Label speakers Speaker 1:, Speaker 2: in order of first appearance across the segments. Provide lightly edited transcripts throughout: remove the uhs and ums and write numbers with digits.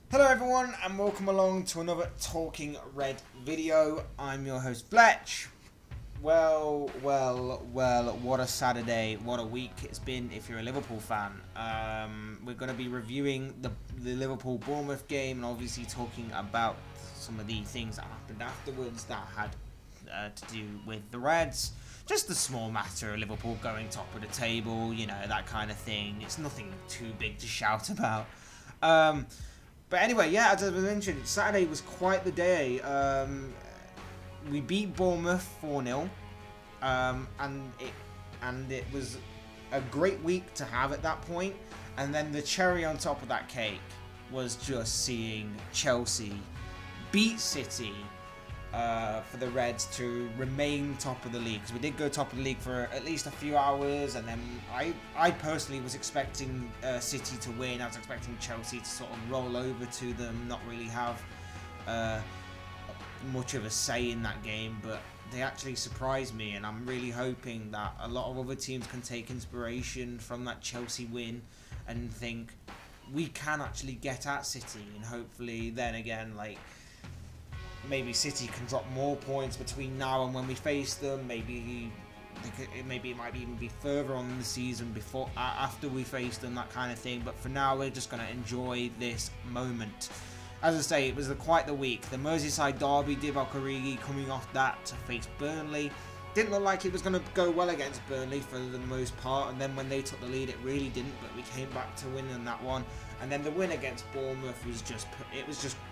Speaker 1: Hello everyone and welcome along to another Talking Red video. I'm your host Fletch. Well, what a Saturday, what a week it's been if you're a Liverpool fan. We're going to be reviewing the Liverpool Bournemouth game and obviously talking about some of the things that happened afterwards that had to do with the Reds. Just a small matter of Liverpool going top of the table, you know, that kind of thing. It's nothing too big to shout about. But anyway, yeah, as I mentioned, Saturday was quite the day. We beat Bournemouth 4-0, and it was a great week to have at that point. And then the cherry on top of that cake was just seeing Chelsea beat City for the Reds to remain top of the league. Because we did go top of the league for at least a few hours, and then I personally was expecting City to win. I was expecting Chelsea to sort of roll over to them, not really have much of a say in that game, but they actually surprised me, and I'm really hoping that a lot of other teams can take inspiration from that Chelsea win and think we can actually get at City, and hopefully then again, like, maybe City can drop more points between now and when we face them. Maybe it might even be further on in the season after we face them, that kind of thing. But for now, we're just going to enjoy this moment. As I say, it was quite the week. The Merseyside derby, Divock Origi coming off that to face Burnley. Didn't look like it was going to go well against Burnley for the most part, and then when they took the lead, it really didn't. But we came back to win in that one, and then the win against Bournemouth was just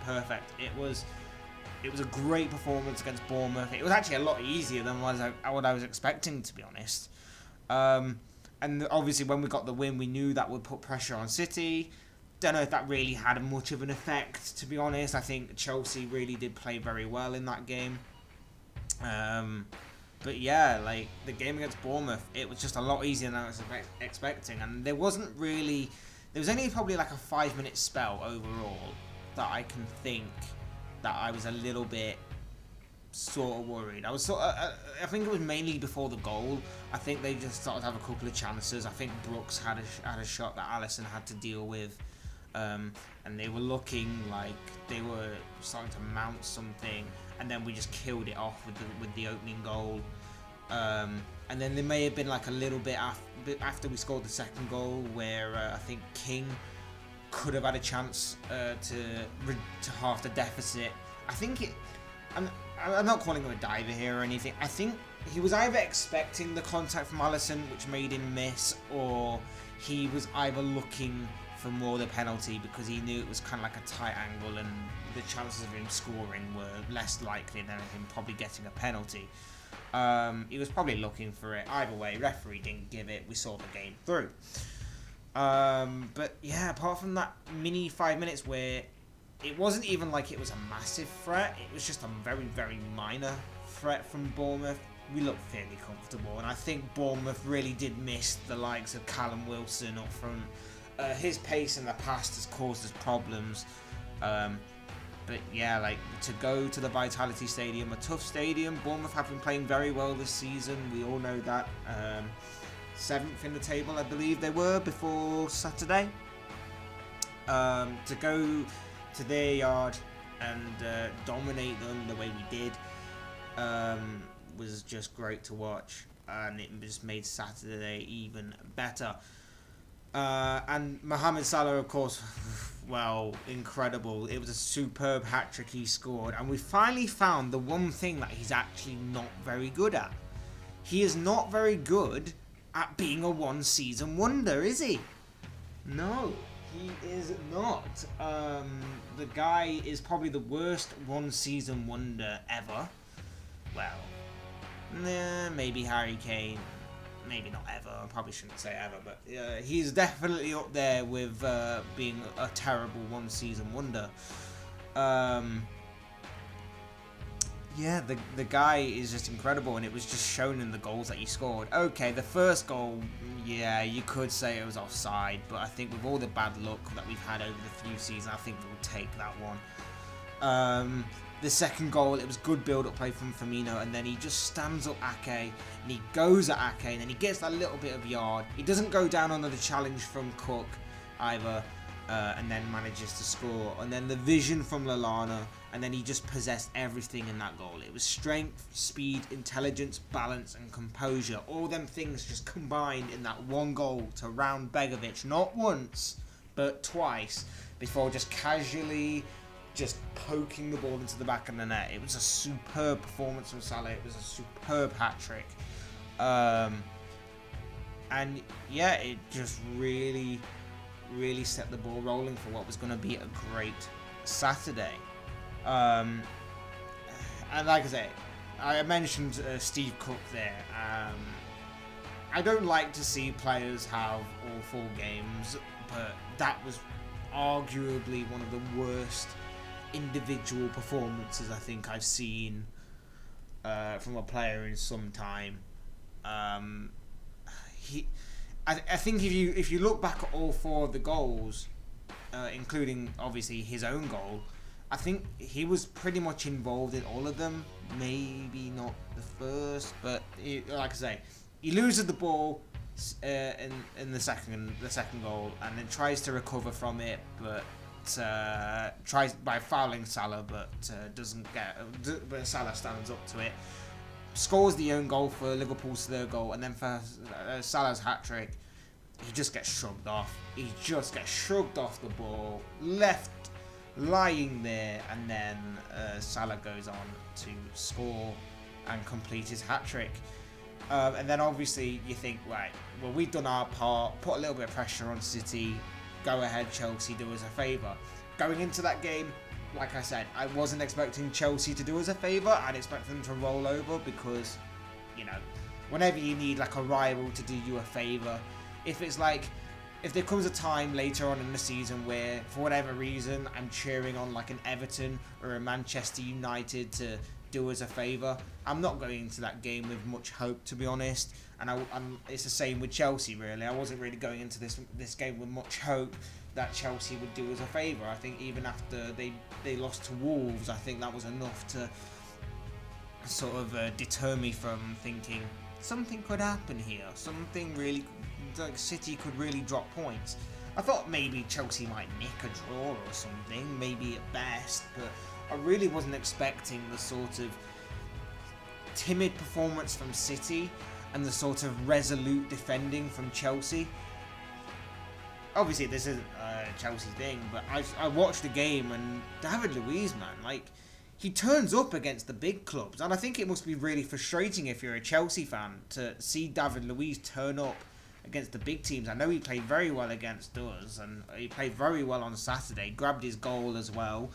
Speaker 1: perfect. It was a great performance against Bournemouth. It was actually a lot easier than what I was expecting, to be honest. And obviously when we got the win, we knew that would put pressure on City. Don't know if that really had much of an effect, to be honest. I think Chelsea really did play very well in that game. But yeah, like the game against Bournemouth, it was just a lot easier than I was expecting. And there was only probably like a 5-minute spell overall that I can think that I was a little bit sort of worried. I think it was mainly before the goal. I think they just started to have a couple of chances. I think Brooks had a shot that Alisson had to deal with, and they were looking like they were starting to mount something, and then we just killed it off with the opening goal. And then there may have been like a little bit after we scored the second goal where I think King could have had a chance to half the deficit. I think I'm not calling him a diver here or anything. I think he was either expecting the contact from Alisson, which made him miss, or he was either looking for more the penalty because he knew it was kind of like a tight angle and the chances of him scoring were less likely than him probably getting a penalty. He was probably looking for it. Either way, referee didn't give it. We saw the game through. But yeah, apart from that mini 5 minutes where it wasn't even like it was a massive threat, it was just a very, very minor threat from Bournemouth, we looked fairly comfortable. And I think Bournemouth really did miss the likes of Callum Wilson up front. His pace in the past has caused us problems. But yeah, like to go to the Vitality Stadium, a tough stadium. Bournemouth have been playing very well this season. We all know that. 7th in the table, I believe they were before Saturday. To go to their yard and dominate them the way we did was just great to watch, and it just made Saturday even better. And Mohamed Salah, of course, well, incredible. It was a superb hat-trick he scored, and we finally found the one thing that he's actually not very good at. He is not very good at being a one-season wonder, is he? No, he is not. The guy is probably the worst one-season wonder ever. Well, maybe Harry Kane. Maybe not ever. I probably shouldn't say ever, but he's definitely up there with being a terrible one-season wonder. Yeah, the guy is just incredible, and it was just shown in the goals that he scored. Okay, the first goal, yeah, you could say it was offside, but I think with all the bad luck that we've had over the few seasons, I think we'll take that one. The second goal, it was good build-up play from Firmino, and then he just stands up Ake, and he goes at Ake, and then he gets that little bit of yard. He doesn't go down under the challenge from Cook either. and then manages to score. And then the vision from Lallana, and then he just possessed everything in that goal. It was strength, speed, intelligence, balance, and composure. All them things just combined in that one goal to round Begovic, not once, but twice, before just casually just poking the ball into the back of the net. It was a superb performance from Salah. It was a superb hat-trick. And yeah, it just really set the ball rolling for what was going to be a great Saturday. And like I say, I mentioned Steve Cook there. I don't like to see players have all 4 games, but that was arguably one of the worst individual performances I think I've seen from a player in some time. I think if you look back at all 4 of the goals, including obviously his own goal, I think he was pretty much involved in all of them. Maybe not the first, but like I say, he loses the ball in the second goal, and then tries to recover from it, but tries by fouling Salah, but doesn't get. But Salah stands up to it, scores the own goal for Liverpool's 3rd goal, and then for Salah's hat-trick, he just gets shrugged off. He just gets shrugged off the ball, left lying there, and then Salah goes on to score and complete his hat-trick. And then obviously you think, right, well, we've done our part, put a little bit of pressure on City, go ahead Chelsea, do us a favour. Going into that game, like I said, I wasn't expecting Chelsea to do us a favour. I'd expect them to roll over because, you know, whenever you need like a rival to do you a favour, if there comes a time later on in the season where, for whatever reason, I'm cheering on like an Everton or a Manchester United to do us a favour, I'm not going into that game with much hope, to be honest. And it's the same with Chelsea, really. I wasn't really going into this game with much hope that Chelsea would do us a favour. I think even after they lost to Wolves, I think that was enough to sort of deter me from thinking something could happen here. Something really, like City could really drop points. I thought maybe Chelsea might nick a draw or something, maybe at best, but I really wasn't expecting the sort of timid performance from City and the sort of resolute defending from Chelsea. Obviously, this isn't a Chelsea thing, but I watched the game, and David Luiz, man, like, he turns up against the big clubs, and I think it must be really frustrating if you're a Chelsea fan to see David Luiz turn up against the big teams. I know he played very well against us, and he played very well on Saturday, grabbed his goal as well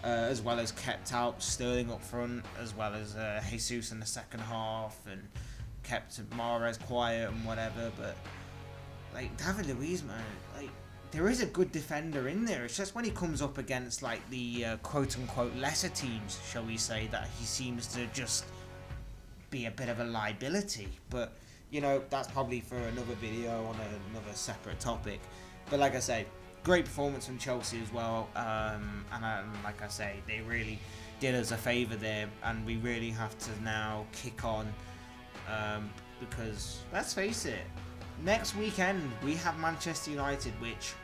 Speaker 1: as kept out Sterling up front, as well as Jesus in the second half, and kept Mahrez quiet and whatever. But like David Luiz, man, like there is a good defender in there. It's just when he comes up against like the quote unquote lesser teams, shall we say, that he seems to just be a bit of a liability. But you know, that's probably for another video on another separate topic. But like I say, great performance from Chelsea as well, and like I say, they really did us a favour there, and we really have to now kick on, because let's face it, next weekend we have Manchester United, which,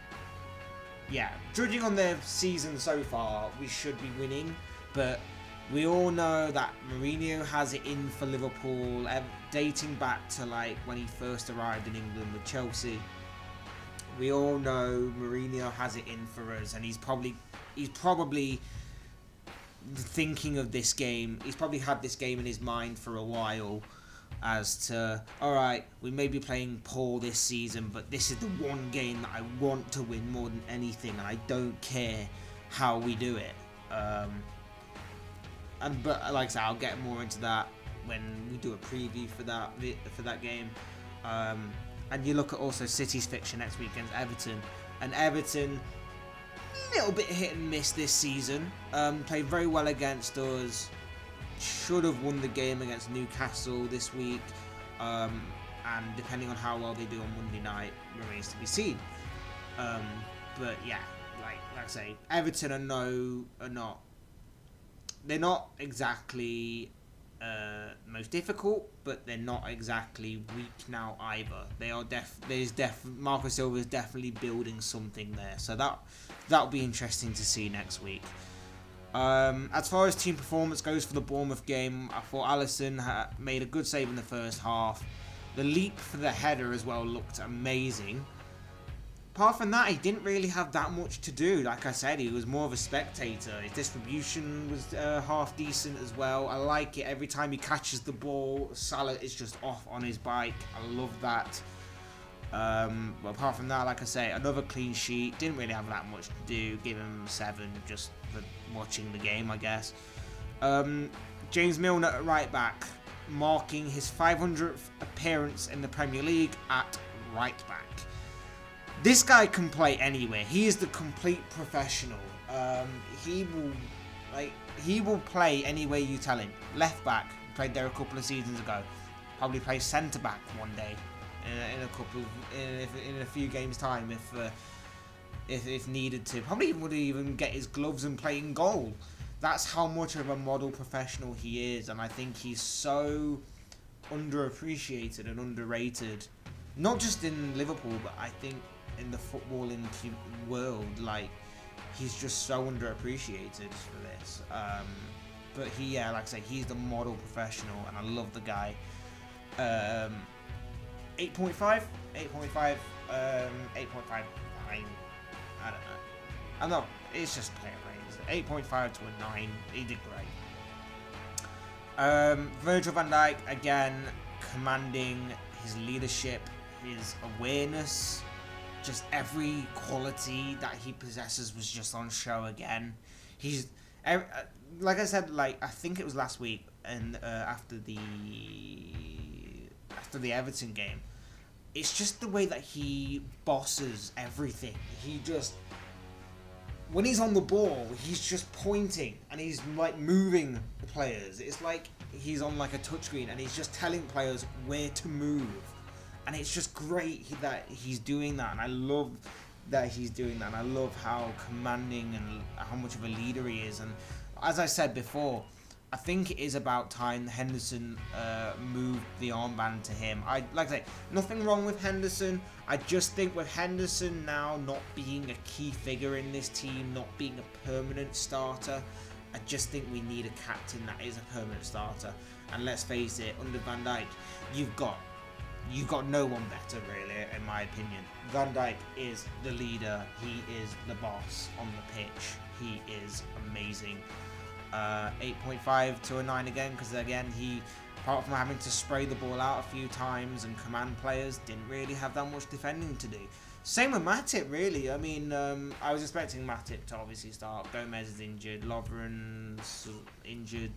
Speaker 1: yeah, judging on their season so far, we should be winning, but we all know that Mourinho has it in for Liverpool, dating back to like when he first arrived in England with Chelsea. We all know Mourinho has it in for us, and he's probably thinking of this game. He's probably had this game in his mind for a while, as to, alright, we may be playing poor this season, but this is the one game that I want to win more than anything, and I don't care how we do it. But like I said, I'll get more into that when we do a preview for that game. And you look at also City's fixture next week against Everton. And Everton, a little bit hit and miss this season. Played very well against us. Should have won the game against Newcastle this week. And depending on how well they do on Monday night, remains to be seen. But yeah, like I say, Everton they're not exactly most difficult, but they're not exactly weak now either. They are Marco Silva is definitely building something there, so that'll be interesting to see next week. As far as team performance goes for the Bournemouth game, I thought Alisson made a good save in the first half. The leap for the header as well looked amazing. Apart from that, he didn't really have that much to do. Like I said, he was more of a spectator. His distribution was half decent as well. I like it. Every time he catches the ball, Salah is just off on his bike. I love that. But apart from that, like I say, another clean sheet. Didn't really have that much to do. Give him 7 just for watching the game, I guess. James Milner at right back, marking his 500th appearance in the Premier League at right back. This guy can play anywhere. He is the complete professional. He will play anywhere you tell him. Left back, played there a couple of seasons ago. Probably play centre back one day in a few games time if needed to. Probably would even get his gloves and play in goal. That's how much of a model professional he is, and I think he's so underappreciated and underrated. Not just in Liverpool, but I think in the footballing world. Like, he's just so underappreciated for this. But like I say, he's the model professional, and I love the guy. 8.5, 8.5, 8.5. I don't know. It's just player ratings. 8.5 to a 9. He did great. Virgil van Dijk again commanding his leadership, his awareness. Just every quality that he possesses was just on show again. He's like I said, like I think it was last week, and after the Everton game, it's just the way that he bosses everything. He just, when he's on the ball, he's just pointing and he's like moving the players. It's like he's on like a touchscreen and he's just telling players where to move. And it's just great that he's doing that, and I love that he's doing that, and I love how commanding and how much of a leader he is. And as I said before, I think it is about time Henderson moved the armband to him. Like I say, nothing wrong with Henderson. I just think with Henderson now not being a key figure in this team, not being a permanent starter, I just think we need a captain that is a permanent starter. And let's face it, under Van Dijk, you've got no one better, really, in my opinion. Van Dijk is the leader. He is the boss on the pitch. He is amazing. 8.5 to a 9 again, because again, he, apart from having to spray the ball out a few times and command players, didn't really have that much defending to do. Same with Matip, really. I mean, I was expecting Matip to obviously start. Gomez is injured. Lovren's injured.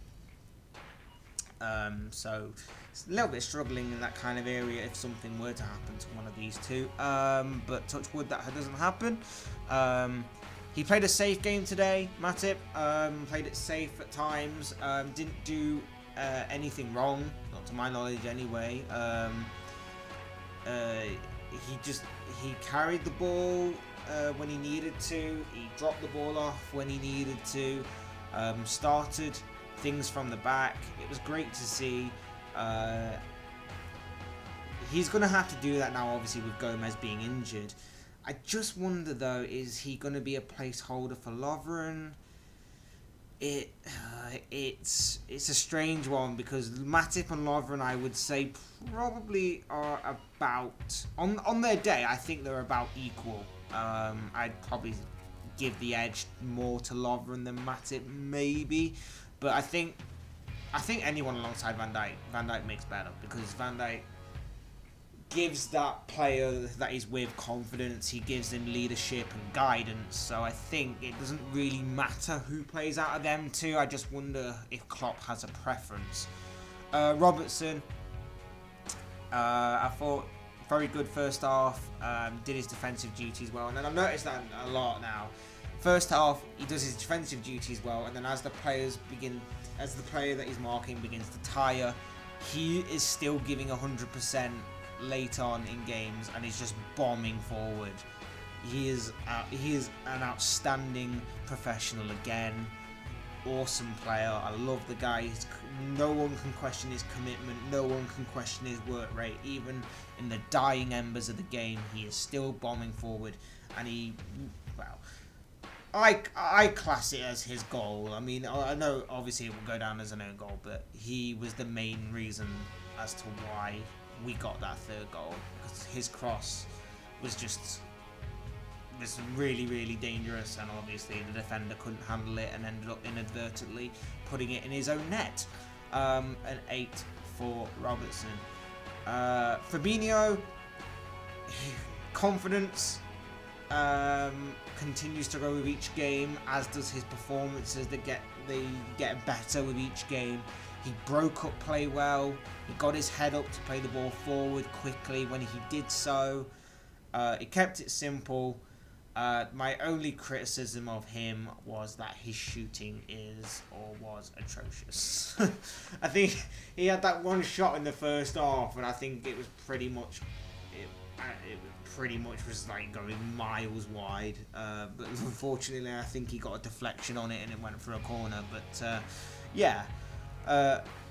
Speaker 1: So it's a little bit struggling in that kind of area if something were to happen to one of these two. But touch wood that doesn't happen. He played a safe game today, Matip. Played it safe at times. Didn't do anything wrong, not to my knowledge anyway. He carried the ball when he needed to. He dropped the ball off when he needed to. Started things from the back. It was great to see. He's going to have to do that now, obviously, with Gomez being injured. I just wonder, though, is he going to be a placeholder for Lovren? It's a strange one, because Matip and Lovren, I would say, probably are about, on their day, I think they're about equal. I'd probably give the edge more to Lovren than Matip, maybe. But I think anyone alongside Van Dijk makes better, because Van Dijk gives that player that he's with confidence. He gives him leadership and guidance. So I think it doesn't really matter who plays out of them two. I just wonder if Klopp has a preference. Robertson, I thought very good first half. Did his defensive duties well, and then I've noticed that a lot now. First half, he does his defensive duties well, and then as the player that he's marking begins to tire, he is still giving 100% late on in games, and he's just bombing forward. He is an outstanding professional again. awesome player. I love the guy. No one can question his commitment. No one can question his work rate. Even in the dying embers of the game, he is still bombing forward. And I class it as his goal. I mean, I know obviously it will go down as an own goal, but he was the main reason as to why we got that third goal. Because his cross was just really, really dangerous, and obviously the defender couldn't handle it and ended up inadvertently putting it in his own net. An 8 for Robertson. Fabinho, confidence continues to grow with each game, as does his performances. They get better with each game. He broke up play well. He got his head up to play the ball forward quickly when he did so. He kept it simple. My only criticism of him was that his shooting was atrocious. I think he had that one shot in the first half, and I think it was pretty much was like going miles wide. But unfortunately, I think he got a deflection on it and it went for a corner. But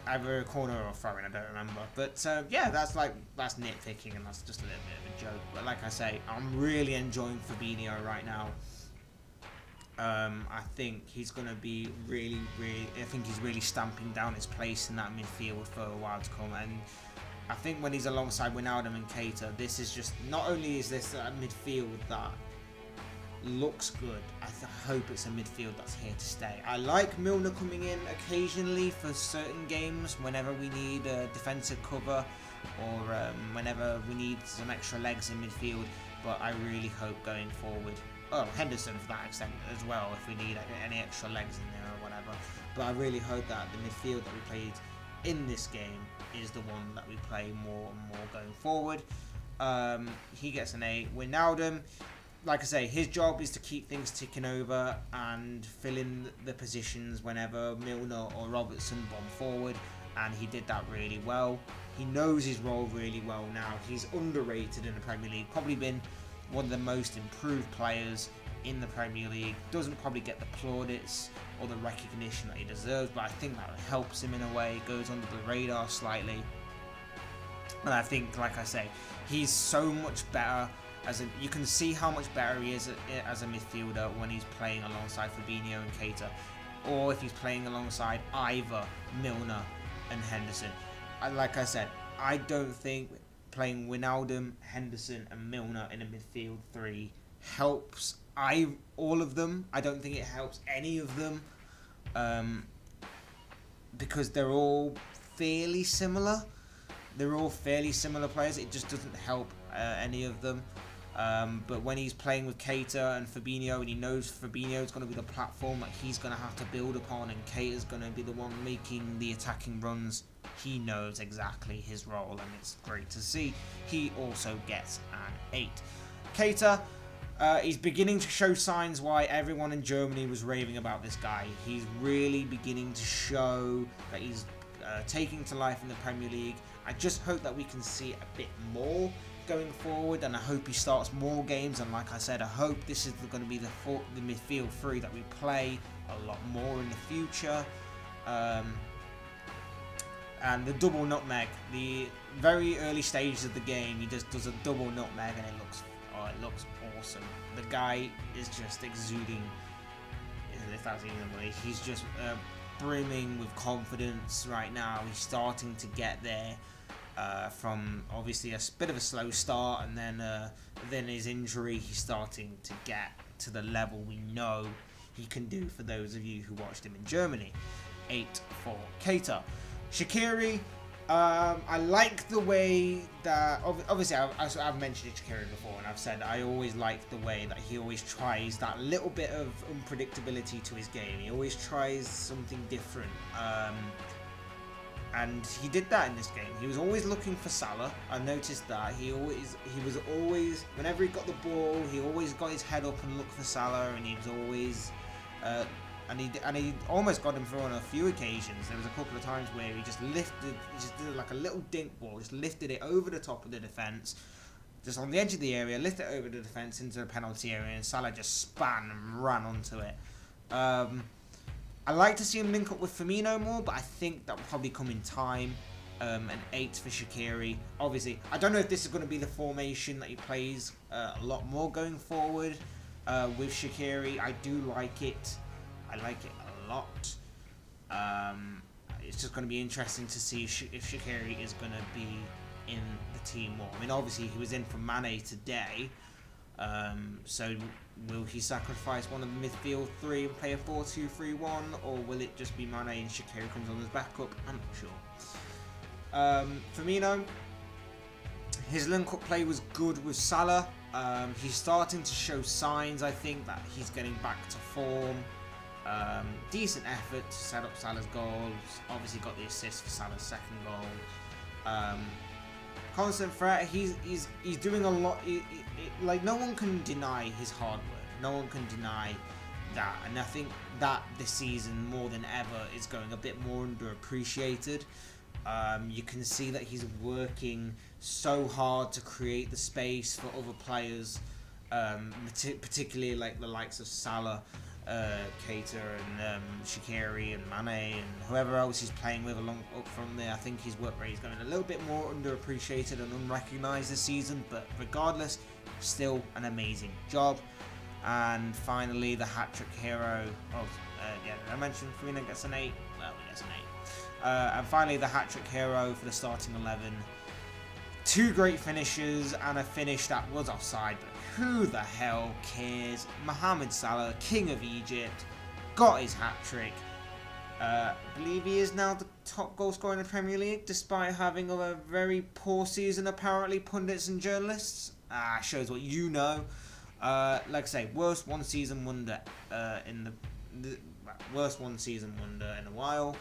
Speaker 1: either a corner or a throw-in, I don't remember. But that's nitpicking, and that's just a little bit of a joke. But like I say, I'm really enjoying Fabinho right now. I think he's going to be I think he's really stamping down his place in that midfield for a while to come. And I think when he's alongside Wijnaldum and Keita, this is just, not only is this a midfield that looks good, I hope it's a midfield that's here to stay. I like Milner coming in occasionally for certain games, whenever we need defensive cover or whenever we need some extra legs in midfield, but I really hope going forward, Henderson for that extent as well, if we need any extra legs in there or whatever, but I really hope that the midfield that we played in this game is the one that we play more and more going forward. He gets an 8. Wijnaldum, like I say, his job is to keep things ticking over and fill in the positions whenever Milner or Robertson bomb forward, and he did that really well. He knows his role really well now. He's underrated in the Premier League, probably been one of the most improved players in the Premier League. Doesn't probably get the plaudits or the recognition that he deserves, but I think that helps him in a way. Goes under the radar slightly, and I think, like I say, he's so much better. You can see how much better he is as a midfielder when he's playing alongside Fabinho and Keita, or if he's playing alongside either Milner and Henderson. Like I said, I don't think playing Wijnaldum, Henderson and Milner in a midfield 3 helps all of them. I don't think it helps any of them, because they're all fairly similar. They're all fairly similar players. It just doesn't help any of them. But when he's playing with Keita and Fabinho, and he knows Fabinho's going to be the platform that he's going to have to build upon, and Keita's going to be the one making the attacking runs, he knows exactly his role, and it's great to see. He also gets an 8. Keita, he's beginning to show signs why everyone in Germany was raving about this guy. He's really beginning to show that he's taking to life in the Premier League. I just hope that we can see a bit more going forward, and I hope he starts more games. And like I said, I hope this is going to be the midfield 3 that we play a lot more in the future. And the double nutmeg, the very early stages of the game, he just does a double nutmeg, and it looks awesome. The guy is just exuding, if that's even a way, he's just brimming with confidence right now. He's starting to get there. From obviously a bit of a slow start, and then his injury, he's starting to get to the level we know he can do, for those of you who watched him in Germany. 8 for Keita. Shaqiri, I like the way that, obviously I've mentioned Shaqiri before, and I've said I always like the way that he always tries that little bit of unpredictability to his game. He always tries something different. And he did that in this game. He was always looking for Salah. I noticed that he was always whenever he got the ball, he always got his head up and looked for Salah, and he was always and he almost got him through on a few occasions. There was a couple of times where he just did like a little dink ball, just lifted it over the top of the defence, just on the edge of the area, lifted it over the defence into the penalty area, and Salah just span and ran onto it. I like to see him link up with Firmino more, but I think that will probably come in time. An 8 for Shaqiri. Obviously, I don't know if this is going to be the formation that he plays a lot more going forward with Shaqiri. I do like it. I like it a lot. It's just going to be interesting to see if Shaqiri is going to be in the team more. I mean, obviously, he was in for Mane today. So will he sacrifice one of the midfield 3 and play a 4-2-3-1, or will it just be Mane and Shaqiri comes on as backup? I'm not sure. Firmino, his link-up play was good with Salah. He's starting to show signs, I think, that he's getting back to form. Decent effort to set up Salah's goals. Obviously got the assist for Salah's second goal. Constant threat. He's doing a lot. Like, no one can deny his hard work. No one can deny that. And I think that this season, more than ever, is going a bit more underappreciated. You can see that he's working so hard to create the space for other players, particularly like the likes of Salah, Keita and Shaqiri and Mane and whoever else he's playing with along up from there. I think his work rate is going a little bit more underappreciated and unrecognised this season, but regardless, still an amazing job. And finally, the hat-trick hero. Did I mention Firmino gets an 8? Well, he gets an 8. And finally, the hat-trick hero for the starting 11. 2 great finishes and a finish that was offside, but who the hell cares? Mohamed Salah, King of Egypt, got his hat-trick. I believe he is now the top goal scorer in the Premier League, despite having a very poor season, apparently, pundits and journalists. Shows what you know. Like I say, worst one-season wonder worst one-season wonder in a while.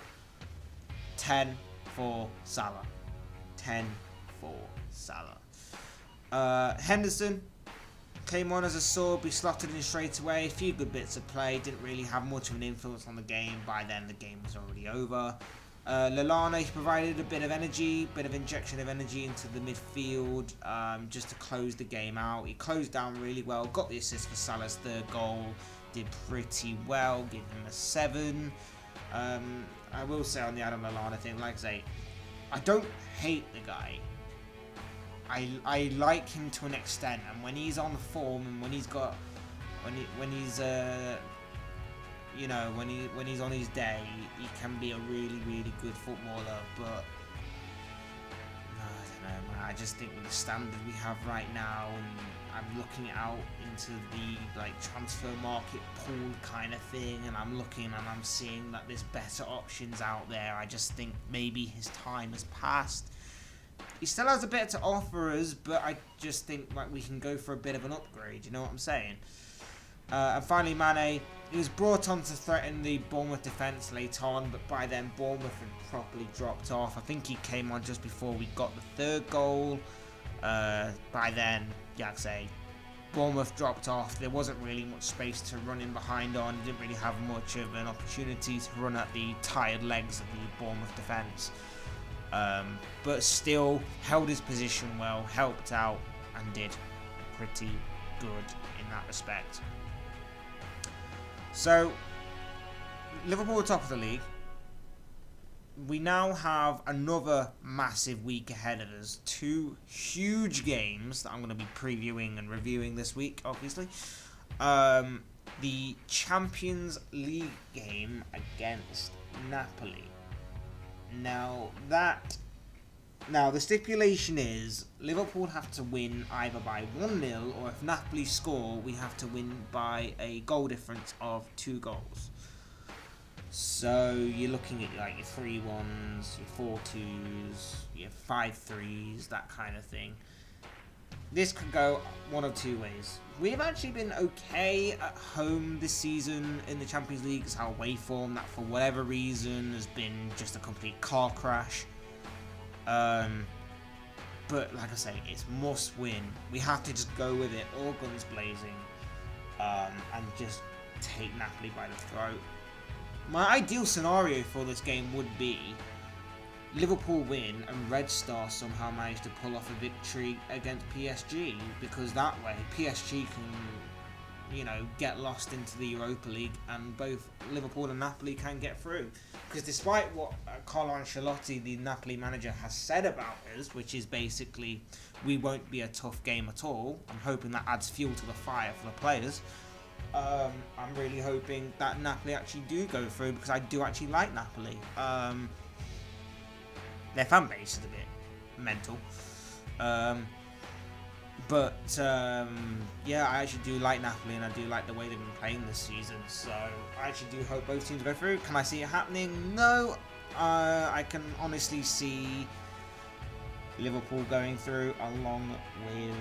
Speaker 1: 10 for Salah. 10 for Salah. Henderson came on as a sub. He slotted in straight away. A few good bits of play. Didn't really have much of an influence on the game. By then, the game was already over. Lallana, he provided a bit of energy, bit of injection of energy into the midfield, just to close the game out. He closed down really well. Got the assist for Salah's 3rd goal. Did pretty well. Give him a 7. I will say on the Adam Lallana thing, like I say, I don't hate the guy. I like him to an extent, and when he's on form and when he's on his day, he can be a really, really good footballer. But I don't know, man. I just think with the standard we have right now, and I'm looking out into the transfer market pool kind of thing, and I'm looking and I'm seeing that there's better options out there. I just think maybe his time has passed. He still has a bit to offer us, but I just think we can go for a bit of an upgrade. You know what I'm saying? And finally, Mane. He was brought on to threaten the Bournemouth defence late on, but by then Bournemouth had properly dropped off. I think he came on just before we got the 3rd goal. By then, I'd say Bournemouth dropped off. There wasn't really much space to run in behind on. He didn't really have much of an opportunity to run at the tired legs of the Bournemouth defence. But still held his position well, helped out, and did pretty good in that respect. So, Liverpool are top of the league. We now have another massive week ahead of us. 2 huge games that I'm going to be previewing and reviewing this week, obviously. The Champions League game against Napoli. Now, the stipulation is Liverpool have to win either by 1-0, or if Napoli score, we have to win by a goal difference of 2 goals. So you're looking at your 3-1s, your 4-2s, your 5-3s, that kind of thing. This could go one of 2 ways. We've actually been okay at home this season in the Champions League. It's our away form that, for whatever reason, has been just a complete car crash. But like I say, it's must win. We have to just go with it, all guns blazing, and just take Napoli by the throat. My ideal scenario for this game would be Liverpool win and Red Star somehow manage to pull off a victory against PSG, because that way PSG can get lost into the Europa League, and both Liverpool and Napoli can get through. Because despite what Carlo Ancelotti, the Napoli manager, has said about us, which is basically we won't be a tough game at all, I'm hoping that adds fuel to the fire for the players. I'm really hoping that Napoli actually do go through, because I do actually like Napoli. Their fan base is a bit mental. Yeah, I actually do like Napoli, and I do like the way they've been playing this season. So I actually do hope both teams go through. Can I see it happening? No. I can honestly see Liverpool going through along with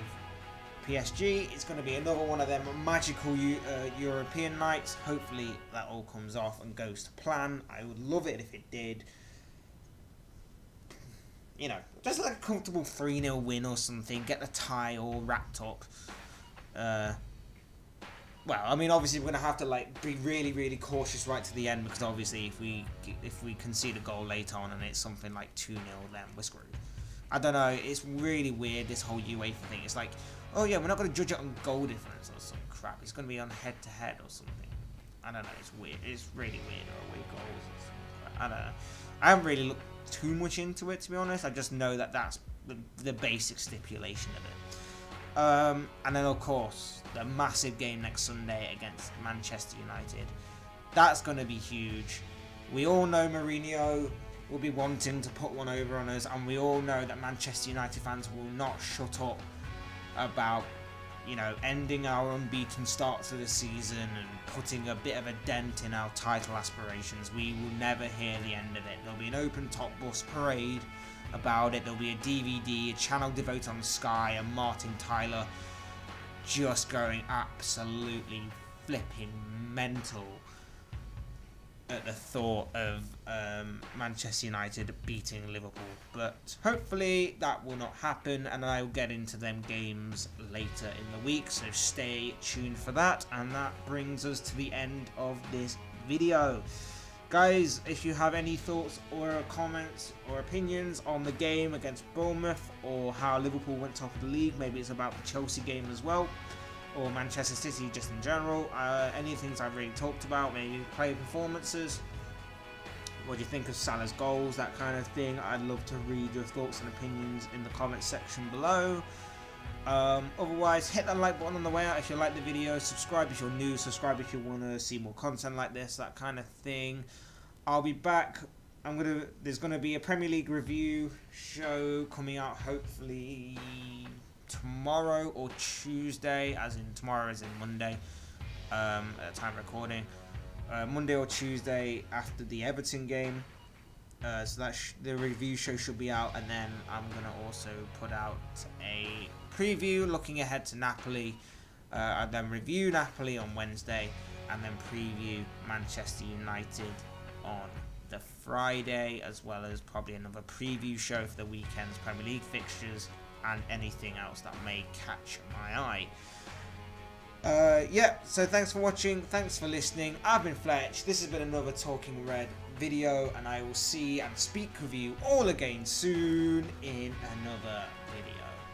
Speaker 1: PSG. It's going to be another one of them magical European nights. Hopefully that all comes off and goes to plan. I would love it if it did. Just like a comfortable 3-0 win or something. Get the tie all wrapped up. Obviously we're going to have to be really, really cautious right to the end, because obviously if we concede a goal later on and it's something like 2-0, then we're screwed. I don't know. It's really weird, this whole UEFA thing. It's like, oh yeah, we're not going to judge it on goal difference or some crap. It's going to be on head-to-head or something. I don't know. It's weird. It's really weird. Or away goals or something. I don't know. I haven't really looked too much into it, to be honest. I just know that that's the basic stipulation of it. And then of course the massive game next Sunday against Manchester United. That's going to be huge. We all know Mourinho will be wanting to put one over on us, and we all know that Manchester United fans will not shut up about ending our unbeaten start to the season and putting a bit of a dent in our title aspirations. We will never hear the end of it. There'll be an open top bus parade about it. There'll be a DVD, a channel devoted on Sky, and Martin Tyler just going absolutely flipping mental at the thought of Manchester United beating Liverpool. But hopefully that will not happen, and I will get into them games later in the week, so stay tuned for that. And that brings us to the end of this video. Guys, if you have any thoughts or comments or opinions on the game against Bournemouth, or how Liverpool went top of the league, maybe it's about the Chelsea game as well, or Manchester City just in general, any things I've really talked about, maybe player performances, what do you think of Salah's goals, that kind of thing. I'd love to read your thoughts and opinions in the comments section below. Otherwise, hit that like button on the way out if you like the video, subscribe if you're new, subscribe if you want to see more content like this, that kind of thing. I'll be back. There's going to be a Premier League review show coming out hopefully tomorrow or Tuesday, as in tomorrow as in Monday, at the time of recording. Monday or Tuesday after the Everton game. So that the review show should be out, and then I'm going to also put out a preview looking ahead to Napoli, and then review Napoli on Wednesday, and then preview Manchester United on the Friday, as well as probably another preview show for the weekend's Premier League fixtures and anything else that may catch my eye. So thanks for watching, thanks for listening. I've been Fletch, this has been another Talking Red video, and I will see and speak with you all again soon in another